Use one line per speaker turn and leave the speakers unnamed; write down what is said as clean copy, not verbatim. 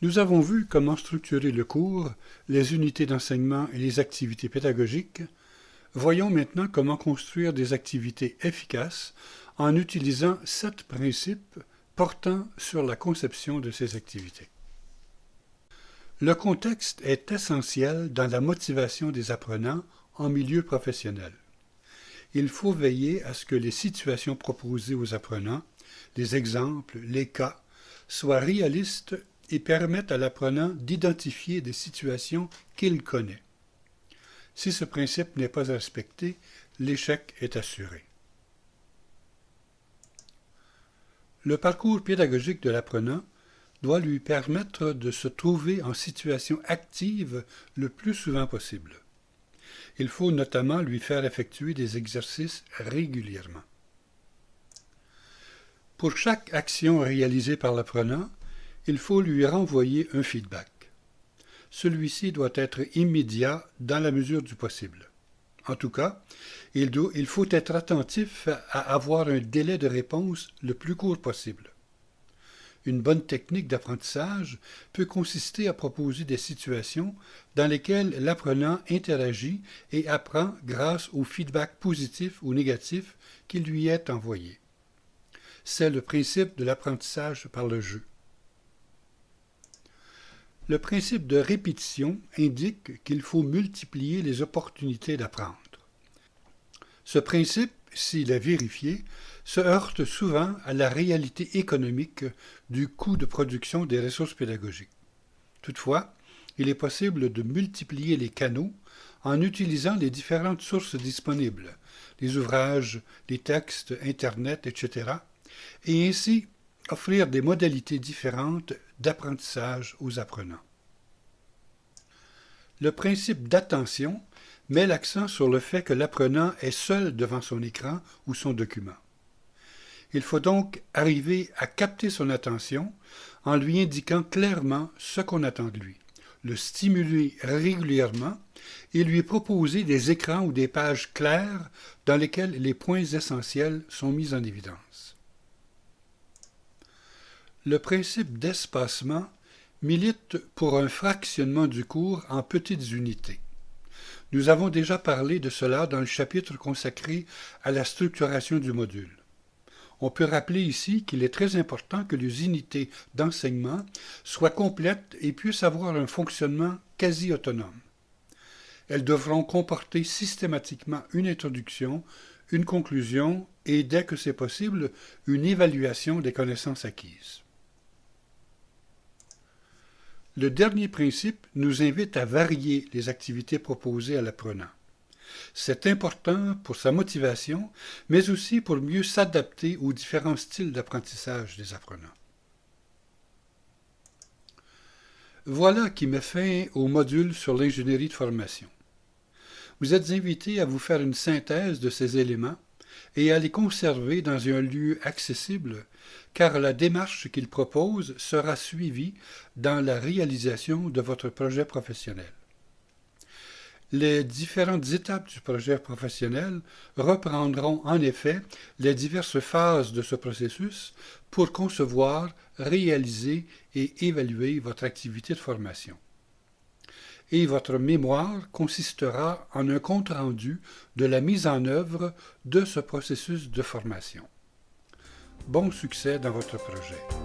Nous avons vu comment structurer le cours, les unités d'enseignement et les activités pédagogiques. Voyons maintenant comment construire des activités efficaces en utilisant 7 principes portant sur la conception de ces activités. Le contexte est essentiel dans la motivation des apprenants en milieu professionnel. Il faut veiller à ce que les situations proposées aux apprenants, les exemples, les cas, soient réalistes et permettent à l'apprenant d'identifier des situations qu'il connaît. Si ce principe n'est pas respecté, l'échec est assuré. Le parcours pédagogique de l'apprenant doit lui permettre de se trouver en situation active le plus souvent possible. Il faut notamment lui faire effectuer des exercices régulièrement. Pour chaque action réalisée par l'apprenant, il faut lui renvoyer un feedback. Celui-ci doit être immédiat dans la mesure du possible. En tout cas, il faut être attentif à avoir un délai de réponse le plus court possible. Une bonne technique d'apprentissage peut consister à proposer des situations dans lesquelles l'apprenant interagit et apprend grâce au feedback positif ou négatif qui lui est envoyé. C'est le principe de l'apprentissage par le jeu. Le principe de répétition indique qu'il faut multiplier les opportunités d'apprendre. Ce principe, s'il est vérifié, se heurte souvent à la réalité économique du coût de production des ressources pédagogiques. Toutefois, il est possible de multiplier les canaux en utilisant les différentes sources disponibles, les ouvrages, les textes, Internet, etc., et ainsi offrir des modalités différentes d'apprentissage aux apprenants. Le principe d'attention met l'accent sur le fait que l'apprenant est seul devant son écran ou son document. Il faut donc arriver à capter son attention en lui indiquant clairement ce qu'on attend de lui, le stimuler régulièrement et lui proposer des écrans ou des pages claires dans lesquelles les points essentiels sont mis en évidence. Le principe d'espacement milite pour un fractionnement du cours en petites unités. Nous avons déjà parlé de cela dans le chapitre consacré à la structuration du module. On peut rappeler ici qu'il est très important que les unités d'enseignement soient complètes et puissent avoir un fonctionnement quasi autonome. Elles devront comporter systématiquement une introduction, une conclusion et, dès que c'est possible, une évaluation des connaissances acquises. Le dernier principe nous invite à varier les activités proposées à l'apprenant. C'est important pour sa motivation, mais aussi pour mieux s'adapter aux différents styles d'apprentissage des apprenants. Voilà qui met fin au module sur l'ingénierie de formation. Vous êtes invités à vous faire une synthèse de ces éléments et à les conserver dans un lieu accessible, car la démarche qu'il propose sera suivie dans la réalisation de votre projet professionnel. Les différentes étapes du projet professionnel reprendront en effet les diverses phases de ce processus pour concevoir, réaliser et évaluer votre activité de formation. Et votre mémoire consistera en un compte-rendu de la mise en œuvre de ce processus de formation. Bon succès dans votre projet.